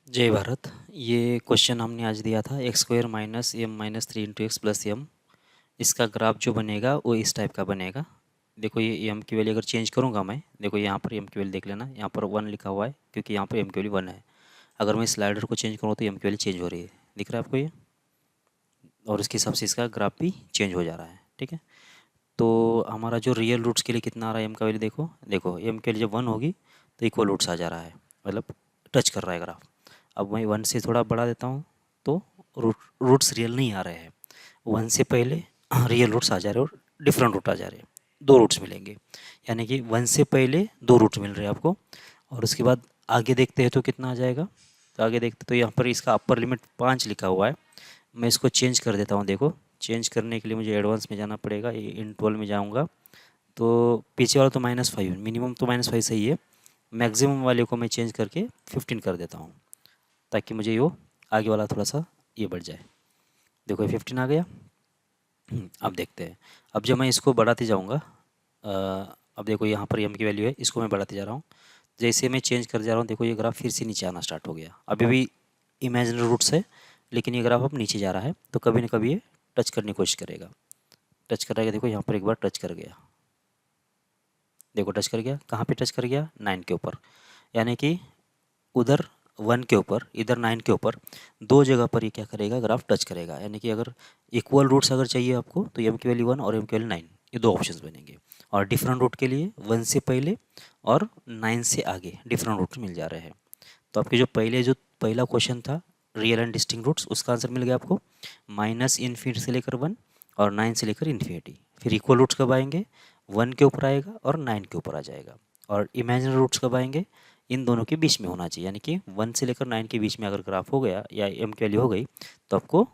जय भारत। ये क्वेश्चन हमने आज दिया था X square minus M minus three into X plus M. इसका ग्राफ जो बनेगा वो इस टाइप का बनेगा। देखो ये एम की वैल्यू अगर चेंज करूँगा मैं, देखो यहाँ पर एम की वैल्यू देख लेना, यहाँ पर 1 लिखा हुआ है क्योंकि यहाँ पर एम की वैल्यू 1 है। अगर मैं स्लाइडर को चेंज करूँ तो एम की वैल्यू चेंज हो रही है, दिख रहा है आपको ये, और उसके हिसाब से इसका ग्राफ भी चेंज हो जा रहा है। ठीक है, तो हमारा जो रियल रूट्स के लिए कितना आ रहा है एम का वैल्यू, देखो देखो एम की वैल्यू जब 1 होगी तो इक्वल रूट्स आ जा रहा है, मतलब टच कर रहा है ग्राफ। अब मैं 1 से थोड़ा बढ़ा देता हूँ तो रूट्स रियल नहीं आ रहे हैं, 1 से पहले रियल रूट्स आ जा रहे हैं और डिफरेंट रूट आ जा रहे हैं, दो रूट्स मिलेंगे। यानी कि 1 से पहले दो रूट्स मिल रहे हैं आपको, और उसके बाद आगे देखते हैं तो कितना आ जाएगा। तो आगे देखते तो यहाँ पर इसका अपर लिमिट 5 लिखा हुआ है। मैं इसको चेंज कर देता हूँ। देखो चेंज करने के लिए मुझे एडवांस में जाना पड़ेगा, इन 12 में जाऊँगा तो पीछे वाला तो -5, मिनिमम तो -5 सही है, मैक्सिमम वाले को मैं चेंज करके 15 कर देता हूँ ताकि मुझे वो आगे वाला थोड़ा सा ये बढ़ जाए। देखो ये 15 आ गया। अब देखते हैं, अब जब मैं इसको बढ़ाते जाऊँगा, अब देखो यहाँ पर एम की वैल्यू है, इसको मैं बढ़ाते जा रहा हूँ। जैसे मैं चेंज कर जा रहा हूँ, देखो ये ग्राफ फिर से नीचे आना स्टार्ट हो गया। अभी भी इमेजिनरी रूट्स है लेकिन ये ग्राफ अब नीचे जा रहा है, तो कभी ना कभी ये टच करने की कोशिश करेगा। टच करेगा, देखो यहाँ पर एक बार टच कर गया, देखो टच कर गया। कहाँ पे टच कर गया? 9 के ऊपर, यानी कि उधर 1 के ऊपर, इधर 9 के ऊपर, दो जगह पर ये क्या करेगा, ग्राफ टच करेगा। यानी कि अगर इक्वल रूट्स अगर चाहिए आपको तो एम की वैल्यू 1 और एम की वैल्यू 9, ये दो ऑप्शंस बनेंगे। और डिफरेंट रूट के लिए 1 से पहले और 9 से आगे डिफरेंट रूट मिल जा रहे हैं। तो आपके जो पहला क्वेश्चन था रियल एंड डिस्टिंक्ट रूट्स, उसका आंसर मिल गया आपको, -इन्फिनिटी से लेकर 1 और 9 से लेकर इन्फिनिटी। फिर इक्वल रूट्स कब आएंगे? 1 के ऊपर आएगा और 9 के ऊपर आ जाएगा। और इमेजिनरी रूट्स कब आएंगे? इन दोनों के बीच में होना चाहिए, यानी कि 1 से लेकर 9 के बीच में अगर ग्राफ हो गया या एम की वैल्यू हो गई तो आपको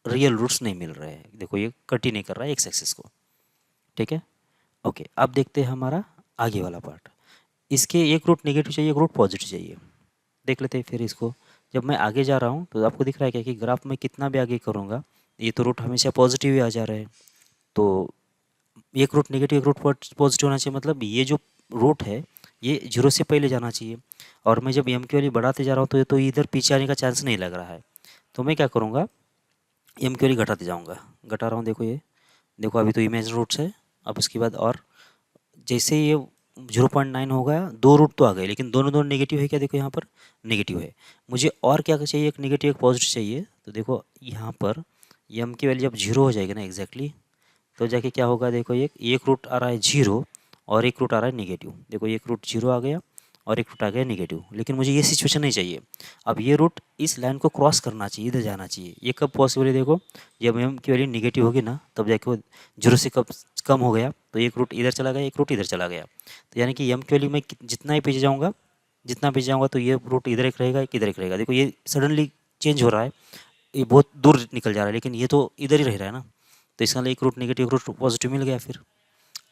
रियल रूट्स नहीं मिल रहे हैं। देखो ये कट ही नहीं कर रहा है एक्स एक्सिस को। ठीक है, ओके। अब देखते हैं हमारा आगे वाला पार्ट। इसके एक रूट नेगेटिव चाहिए, एक रूट पॉजिटिव चाहिए। देख लेते हैं फिर इसको। जब मैं आगे जा रहा हूँ तो आपको दिख रहा है क्या कि ग्राफ में कितना भी आगे करूँगा ये तो रूट हमेशा पॉजिटिव ही आ जा रहे हैं। तो एक रूट नेगेटिव एक रूट पॉजिटिव होना चाहिए, मतलब ये जो रूट है ये 0 से पहले जाना चाहिए। और मैं जब एम की वैल्यू बढ़ाते जा रहा हूँ तो ये तो इधर पीछे आने का चांस नहीं लग रहा है। तो मैं क्या करूँगा, एम की वैल्यू घटाते जाऊँगा, घटा रहा हूँ। देखो ये, देखो अभी तो इमेज रूट्स है। अब उसके बाद और जैसे ये 0.9 हो गया, दो रूट तो आ गए लेकिन दोनों दोनों नेगेटिव है क्या? देखो यहाँ पर नेगेटिव है। मुझे और क्या चाहिए? एक नेगेटिव एक पॉजिटिव चाहिए। तो देखो यहाँ पर एम की वैल्यू जब 0 हो जाएगी ना एग्जैक्टली, तो जाके क्या होगा, देखो एक रूट आ रहा है 0 और एक रूट आ रहा है नेगेटिव। देखो एक रूट 0 आ गया और एक रूट आ गया नेगेटिव, लेकिन मुझे ये सिचुएशन नहीं चाहिए। अब ये रूट इस लाइन को क्रॉस करना चाहिए, इधर जाना चाहिए। ये कब पॉसिबल है? देखो जब एम की वैल्यू नेगेटिव होगी ना, तब देखो 0 से कब कम हो गया तो एक रूट इधर चला गया, एक रूट इधर चला गया। तो यानी कि एम की वैल्यू में जितना ही पीछे जाऊँगा, जितना पीछे जाऊँगा तो ये रूट इधर एक रहेगा, एक इधर एक रहेगा। देखो ये सडनली चेंज हो रहा है, ये बहुत दूर निकल जा रहा है, लेकिन ये तो इधर ही रह रहा है ना। तो इसका एक रूट नेगेटिव एक रूट पॉजिटिव मिल गया फिर।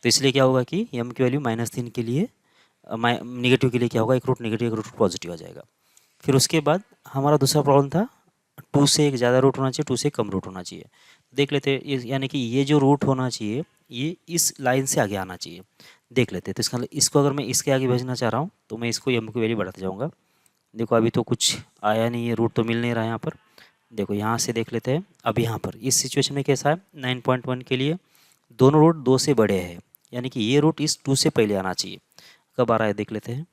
तो इसलिए क्या होगा कि एम की वैल्यू -3 के लिए नेगेटिव के लिए क्या होगा, एक रूट नेगेटिव एक रूट पॉजिटिव आ जाएगा। फिर उसके बाद हमारा दूसरा प्रॉब्लम था 2 से एक ज़्यादा रूट होना चाहिए, 2 से कम रूट होना चाहिए। देख लेते हैं यानी कि ये जो रूट होना चाहिए ये इस लाइन से आगे आना चाहिए। देख लेते हैं, तो इसका इसको अगर मैं इसके आगे भेजना चाह रहा हूँ तो मैं इसको एम की वैल्यू बढ़ाते जाऊँगा। देखो अभी तो कुछ आया नहीं है, रूट तो मिल नहीं रहा है यहाँ पर। देखो यहाँ से देख लेते हैं, अब यहाँ पर इस सिचुएशन में कैसा है, 9.1 के लिए दोनों रूट 2 से बड़े हैं, यानी कि ये रूट इस 2 से पहले आना चाहिए। कब आ रहा है देख लेते हैं।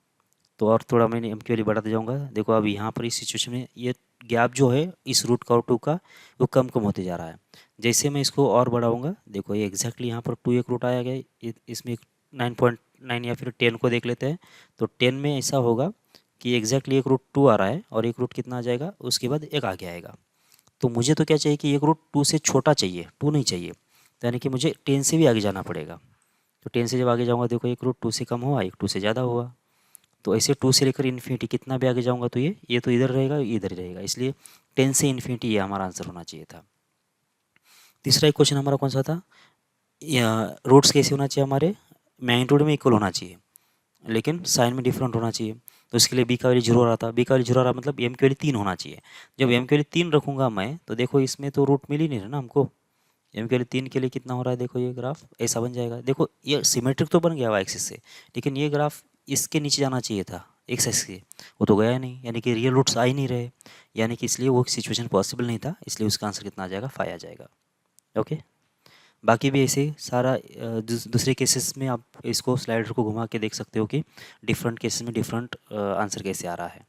तो और थोड़ा मैंने एम की वैल्यू बढ़ाते जाऊँगा। देखो अब यहाँ पर इस सिचुएशन में ये गैप जो है इस रूट का और 2 का, वो कम कम होते जा रहा है। जैसे मैं इसको और बढ़ाऊँगा, देखो ये एग्जैक्टली यहाँ पर 2 एक रूट आया गया, इसमें 9.9 या फिर 10 को देख लेते हैं। तो 10 में ऐसा होगा कि एग्जैक्टली एक रूट 2 आ रहा है और एक रूट कितना आ जाएगा, उसके बाद एक आगे आएगा। तो मुझे तो क्या चाहिए कि एक रूट 2 से छोटा चाहिए, 2 नहीं चाहिए। तो यानी कि मुझे 10 से भी आगे जाना पड़ेगा। तो 10 से जब आगे जाऊँगा, देखो एक रूट 2 से कम हुआ, एक 2 से ज़्यादा हुआ। तो ऐसे 2 से लेकर इन्फिनिटी कितना भी आगे जाऊँगा तो ये तो इधर रहेगा, ये इधर ही रहेगा। इसलिए 10 से इन्फिनिटी ये हमारा आंसर होना चाहिए था। तीसरा एक क्वेश्चन हमारा कौन सा था, रूट्स कैसे होना चाहिए हमारे, मैग्नीट्यूड में इक्वल होना चाहिए लेकिन साइन में डिफरेंट होना चाहिए। तो इसके लिए बी का वैल्यू 0 आ रहा था, बी का वैल्यू 0 आ रहा मतलब एम की वैल्यू 3 होना चाहिए। जब एम की वैल्यू 3 रखूँगा मैं तो देखो इसमें तो रूट मिल ही नहीं रहा ना हमको। एम के लिए 3 के लिए कितना हो रहा है, देखो ये ग्राफ ऐसा बन जाएगा। देखो ये सिमेट्रिक तो बन गया वाई एक्सिस से, लेकिन ये ग्राफ इसके नीचे जाना चाहिए था, एक्स एक्स के, वो तो गया नहीं, यानी कि रियल रूट्स आ ही नहीं रहे, यानी कि इसलिए वो सिचुएशन पॉसिबल नहीं था, इसलिए उसका आंसर कितना आ जाएगा, 5 आ जाएगा। ओके, बाकी भी ऐसे सारा दूसरे केसेस में आप इसको स्लाइडर को घुमा के देख सकते हो कि डिफरेंट केसेस में डिफरेंट आंसर कैसे आ रहा है।